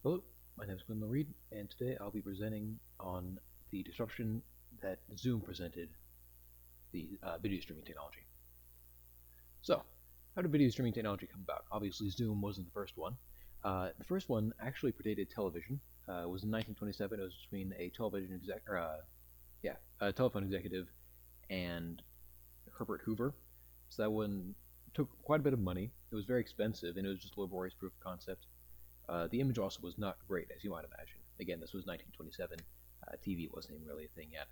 Hello, my name is Quinlan, and today I'll be presenting on the disruption that Zoom presented the video streaming technology. So, how did video streaming technology come about? Obviously, Zoom wasn't the first one. The first one actually predated television. It was in 1927. It was between a a telephone executive and Herbert Hoover. So that one took quite a bit of money. It was very expensive, and it was just a laborious proof of concept. The image also was not great, as you might imagine. Again, this was 1927. TV wasn't even really a thing yet.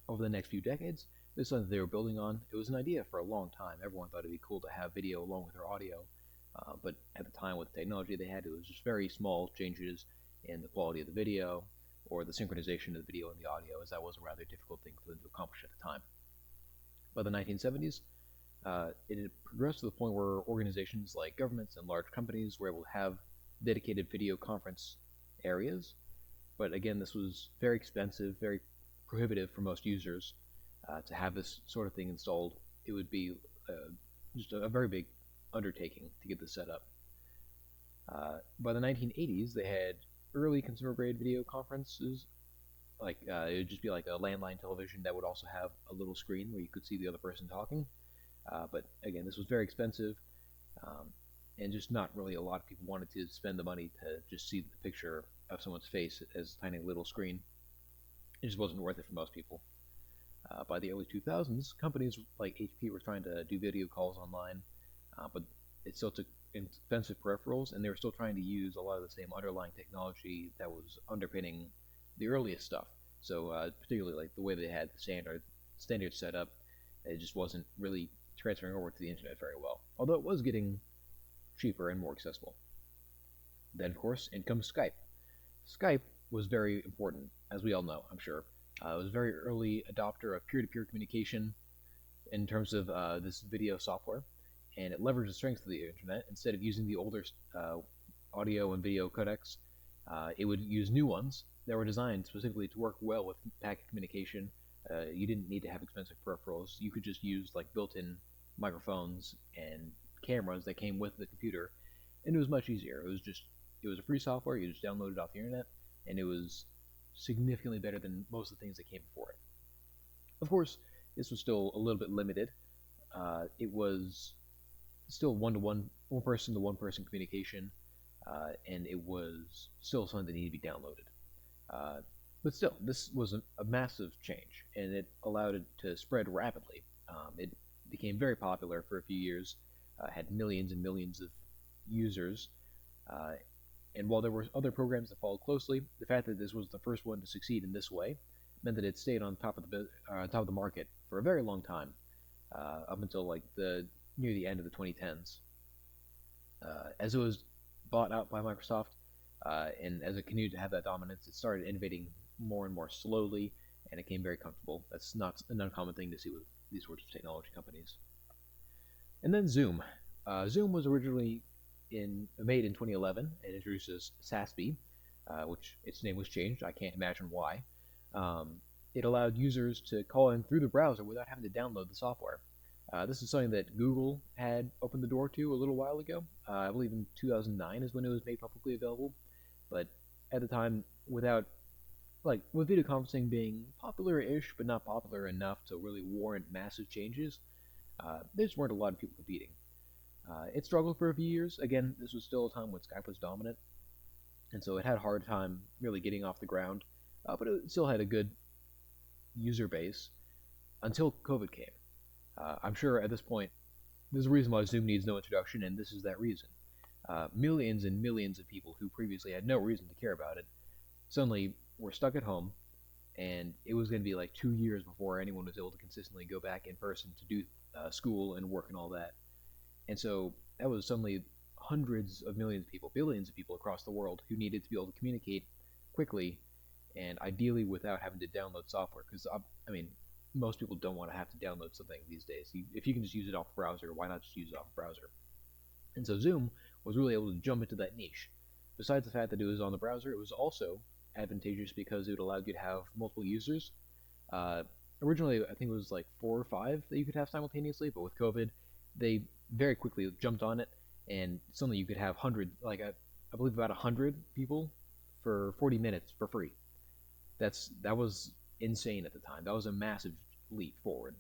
Over the next few decades, this is something they were building on. It was an idea for a long time. Everyone thought it'd be cool to have video along with their audio, but at the time, with the technology they had, it was just very small changes in the quality of the video or the synchronization of the video and the audio, as that was a rather difficult thing for them to accomplish at the time. By the 1970s, it had progressed to the point where organizations like governments and large companies were able to have dedicated video conference areas. But again, this was very expensive, very prohibitive for most users to have this sort of thing installed. It would be just a very big undertaking to get this set up. By the 1980s, they had early consumer grade video conferences. It would just be like a landline television that would also have a little screen where you could see the other person talking. But again, this was very expensive, and just not really a lot of people wanted to spend the money to just see the picture of someone's face as a tiny little screen. It just wasn't worth it for most people. By the early 2000s, companies like HP were trying to do video calls online, but it still took expensive peripherals, and they were still trying to use a lot of the same underlying technology that was underpinning the earliest stuff. So particularly like the way they had the standard set up, it just wasn't really transferring over to the internet very well. Although it was getting cheaper and more accessible. Then, of course, in comes Skype. Skype was very important, as we all know, I'm sure. It was a very early adopter of peer-to-peer communication in terms of this video software, and it leveraged the strengths of the internet. Instead of using the older audio and video codecs, it would use new ones that were designed specifically to work well with packet communication. You didn't need to have expensive peripherals. You could just use like built-in microphones and cameras that came with the computer, and it was much easier. It was a free software. You just download it off the internet, and it was significantly better than most of the things that came before it. Of course, this was still a little bit limited. It was still one person to one person communication, and it was still something that needed to be downloaded. But still, this was a massive change, and it allowed it to spread rapidly. It became very popular for a few years, had millions and millions of users, and while there were other programs that followed closely, the fact that this was the first one to succeed in this way meant that it stayed on top of the market for a very long time, up until like near the end of the 2010s. As it was bought out by Microsoft, and as it continued to have that dominance, it started innovating more and more slowly, and it became very comfortable. That's not an uncommon thing to see with these sorts of technology companies. And then Zoom. Zoom was originally made in 2011 and introduced as SASB, which its name was changed. I can't imagine why. It allowed users to call in through the browser without having to download the software. This is something that Google had opened the door to a little while ago. I believe in 2009 is when it was made publicly available. But at the time, with video conferencing being popular-ish, but not popular enough to really warrant massive changes, there just weren't a lot of people competing. It struggled for a few years. Again, this was still a time when Skype was dominant, and so it had a hard time really getting off the ground, but it still had a good user base until COVID came. I'm sure at this point, there's a reason why Zoom needs no introduction, and this is that reason. Millions and millions of people who previously had no reason to care about it suddenly were stuck at home, and it was going to be like 2 years before anyone was able to consistently go back in person to do school and work and all that. And so that was suddenly hundreds of millions of people, billions of people across the world who needed to be able to communicate quickly and ideally without having to download software. Because, I mean, most people don't want to have to download something these days. If you can just use it off a browser, why not just use it off a browser? And so Zoom was really able to jump into that niche. Besides the fact that it was on the browser, it was also advantageous because it would allow you to have multiple users. Originally, I think it was like 4 or 5 that you could have simultaneously, but with COVID, they very quickly jumped on it, and suddenly you could have hundreds. I believe, about 100 people for 40 minutes for free. That was insane at the time. That was a massive leap forward.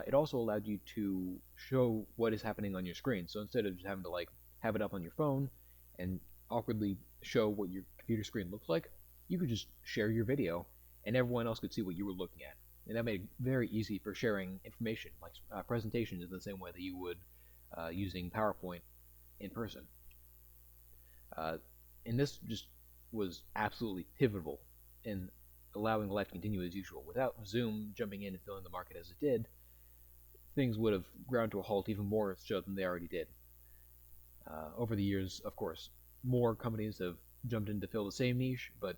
It also allowed you to show what is happening on your screen. So instead of just having to like have it up on your phone and awkwardly show what your computer screen looks like, you could just share your video, and everyone else could see what you were looking at. And that made it very easy for sharing information, like presentations, in the same way that you would using PowerPoint in person. And this just was absolutely pivotal in allowing life to continue as usual. Without Zoom jumping in and filling the market as it did, things would have ground to a halt even more so than they already did. Over the years, of course, more companies have jumped in to fill the same niche, but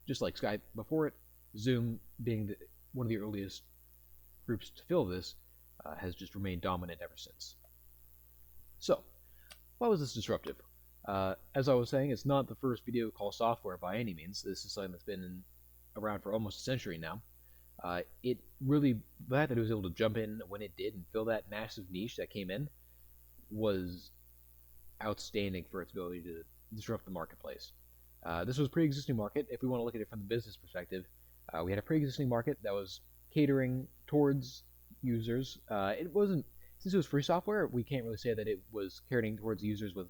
just like Skype before it, Zoom, being one of the earliest groups to fill this, has just remained dominant ever since. So, why was this disruptive? As I was saying, it's not the first video call software by any means. This is something that's been around for almost a century now. The fact that it was able to jump in when it did and fill that massive niche that came in was outstanding for its ability to disrupt the marketplace. This was a pre-existing market. If we want to look at it from the business perspective, we had a pre-existing market that was catering towards users. Since it was free software, we can't really say that it was catering towards users with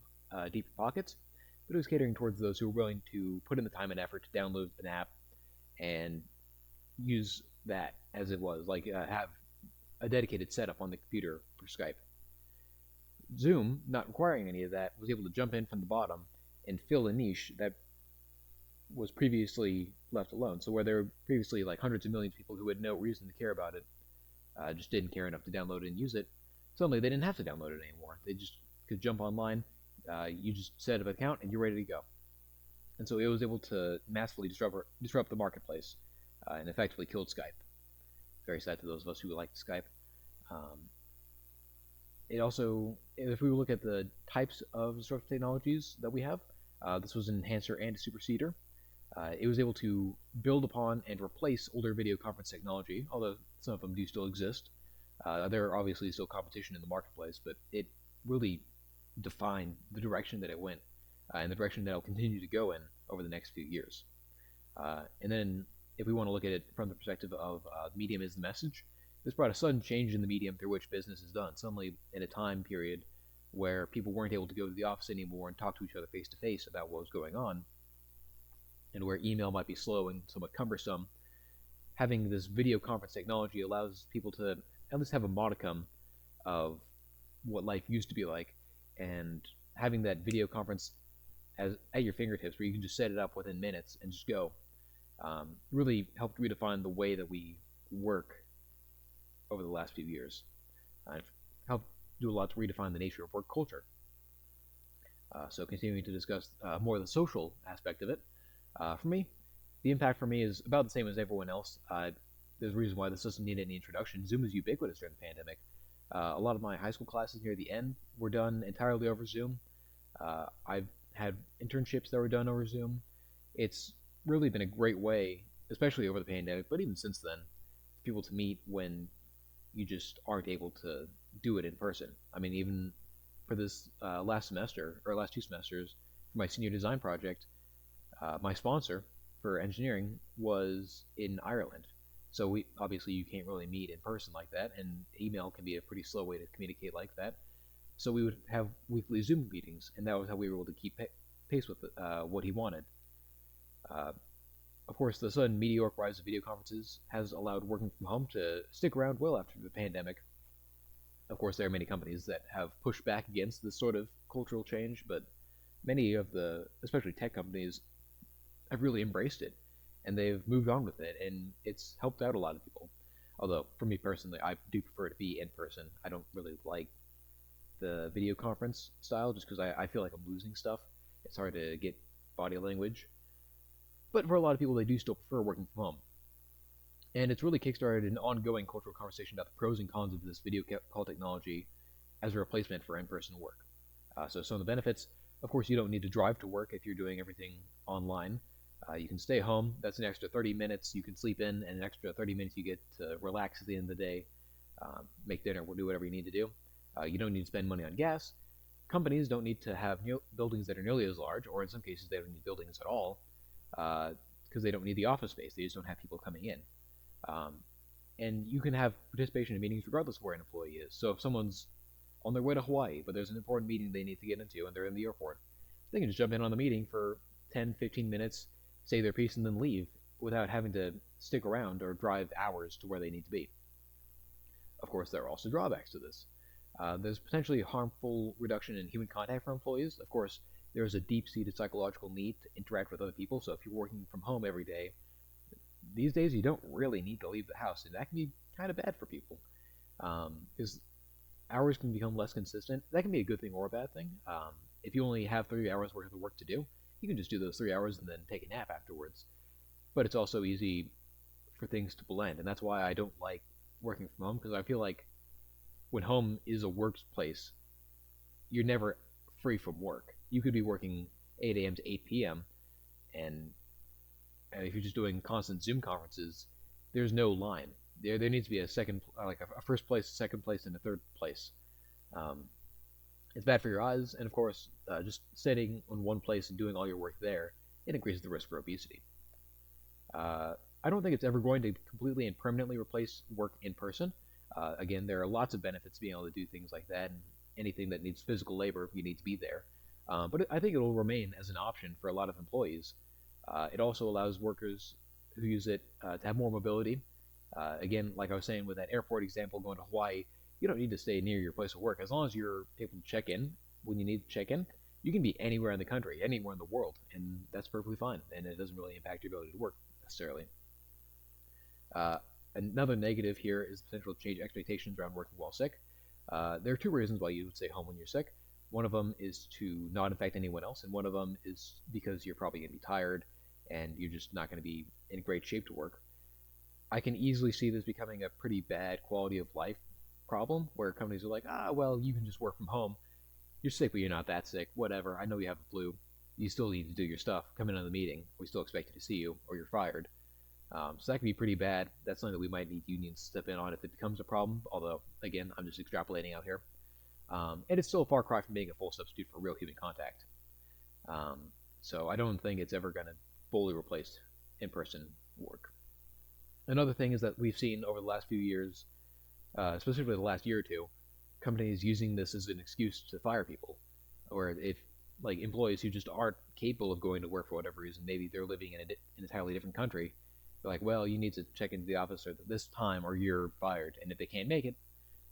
deeper pockets, but it was catering towards those who were willing to put in the time and effort to download an app and use that as it was, like have a dedicated setup on the computer for Skype. Zoom, not requiring any of that, was able to jump in from the bottom and fill a niche that was previously left alone. So where there were previously like hundreds of millions of people who had no reason to care about it, just didn't care enough to download it and use it, suddenly they didn't have to download it anymore. They just could jump online, you just set up an account, and you're ready to go. And so it was able to massively disrupt the marketplace and effectively killed Skype. Very sad to those of us who liked Skype. It also, if we look at the types of disruptive technologies that we have, this was an enhancer and a superseder. It was able to build upon and replace older video conference technology, although some of them do still exist. There are obviously still competition in the marketplace, but it really defined the direction that it went and the direction that it'll continue to go in over the next few years. And then if we want to look at it from the perspective of medium is the message, this brought a sudden change in the medium through which business is done. Suddenly, in a time period where people weren't able to go to the office anymore and talk to each other face to face about what was going on, and where email might be slow and somewhat cumbersome, having this video conference technology allows people to at least have a modicum of what life used to be like, and having that video conference at your fingertips where you can just set it up within minutes and just go really helped redefine the way that we work over the last few years. I've helped do a lot to redefine the nature of work culture. So continuing to discuss more of the social aspect of it, for me, the impact for me is about the same as everyone else. There's a reason why this doesn't need any introduction. Zoom is ubiquitous during the pandemic. A lot of my high school classes near the end were done entirely over Zoom. I've had internships that were done over Zoom. It's really been a great way, especially over the pandemic, but even since then, for people to meet when you just aren't able to do it in person. I mean, even for this last semester, or last 2 semesters, for my senior design project, my sponsor for engineering was in Ireland. So obviously you can't really meet in person like that, and email can be a pretty slow way to communicate like that. So we would have weekly Zoom meetings, and that was how we were able to keep pace with what he wanted. Of course, the sudden meteoric rise of video conferences has allowed working from home to stick around well after the pandemic. Of course, there are many companies that have pushed back against this sort of cultural change, but many of the, especially tech companies, have really embraced it, and they've moved on with it, and it's helped out a lot of people. Although, for me personally, I do prefer to be in person. I don't really like the video conference style, just because I feel like I'm losing stuff. It's hard to get body language. But for a lot of people, they do still prefer working from home. And it's really kickstarted an ongoing cultural conversation about the pros and cons of this video call technology as a replacement for in-person work. So some of the benefits, of course, you don't need to drive to work if you're doing everything online. You can stay home. That's an extra 30 minutes you can sleep in, and an extra 30 minutes you get to relax at the end of the day, make dinner, do whatever you need to do. You don't need to spend money on gas. companies don't need to have buildings that are nearly as large, or in some cases they don't need buildings at all, because they don't need the office space. They just don't have people coming in. Um, and you can have participation in meetings regardless of where an employee is. So if someone's on their way to Hawaii, but there's an important meeting they need to get into and they're in the airport, they can just jump in on the meeting for 10, 15 minutes, say their piece, and then leave without having to stick around or drive hours to where they need to be. Of course, there are also drawbacks to this. There's potentially a harmful reduction in human contact for employees. Of course, there's a deep-seated psychological need to interact with other people, so if you're working from home every day, these days you don't really need to leave the house, and that can be kind of bad for people. Because hours can become less consistent. That can be a good thing or a bad thing. If you only have 3 hours worth of work to do, you can just do those 3 hours and then take a nap afterwards. But it's also easy for things to blend, and that's why I don't like working from home, because I feel like when home is a workplace, you're never free from work. You could be working 8 a.m. to 8 p.m., and if you're just doing constant Zoom conferences, there's no line. There needs to be a second, like a first place, second place, and a third place. Um, it's bad for your eyes, and of course, just sitting in one place and doing all your work there, it increases the risk for obesity. I don't think it's ever going to completely and permanently replace work in person. Again, there are lots of benefits to being able to do things like that, and anything that needs physical labor, you need to be there. But I think it will remain as an option for a lot of employees. It also allows workers who use it to have more mobility. Again, like I was saying with that airport example going to Hawaii, you don't need to stay near your place of work. As long as you're able to check in when you need to check in, you can be anywhere in the country, anywhere in the world, and that's perfectly fine, and it doesn't really impact your ability to work necessarily. Uh, Another negative here is the potential to change expectations around working while sick. There are two reasons why you would stay home when you're sick. One of them is to not infect anyone else, and one of them is because you're probably going to be tired and you're just not going to be in great shape to work. I can easily see this becoming a pretty bad quality of life problem where companies are like, well, you can just work from home. You're sick, but you're not that sick. Whatever. I know you have the flu. You still need to do your stuff. Come in on the meeting. We still expect you to see you, or you're fired. So that can be pretty bad. That's something that we might need unions to step in on if it becomes a problem. Although, again, I'm just extrapolating out here. And it's still a far cry from being a full substitute for real human contact. So I don't think it's ever going to fully replace in-person work. Another thing is that we've seen over the last few years, specifically the last year or two, companies using this as an excuse to fire people, or if like employees who just aren't capable of going to work for whatever reason, maybe they're living in an entirely different country. They're like, well, you need to check into the office at this time or you're fired. And if they can't make it,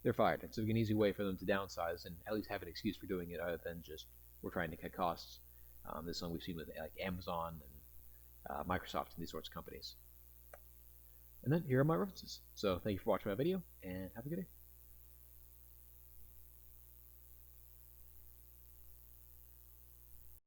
they're fired. It's an easy way for them to downsize and at least have an excuse for doing it other than just we're trying to cut costs. This is something we've seen with like Amazon and Microsoft and these sorts of companies. And then here are my references. So thank you for watching my video and have a good day.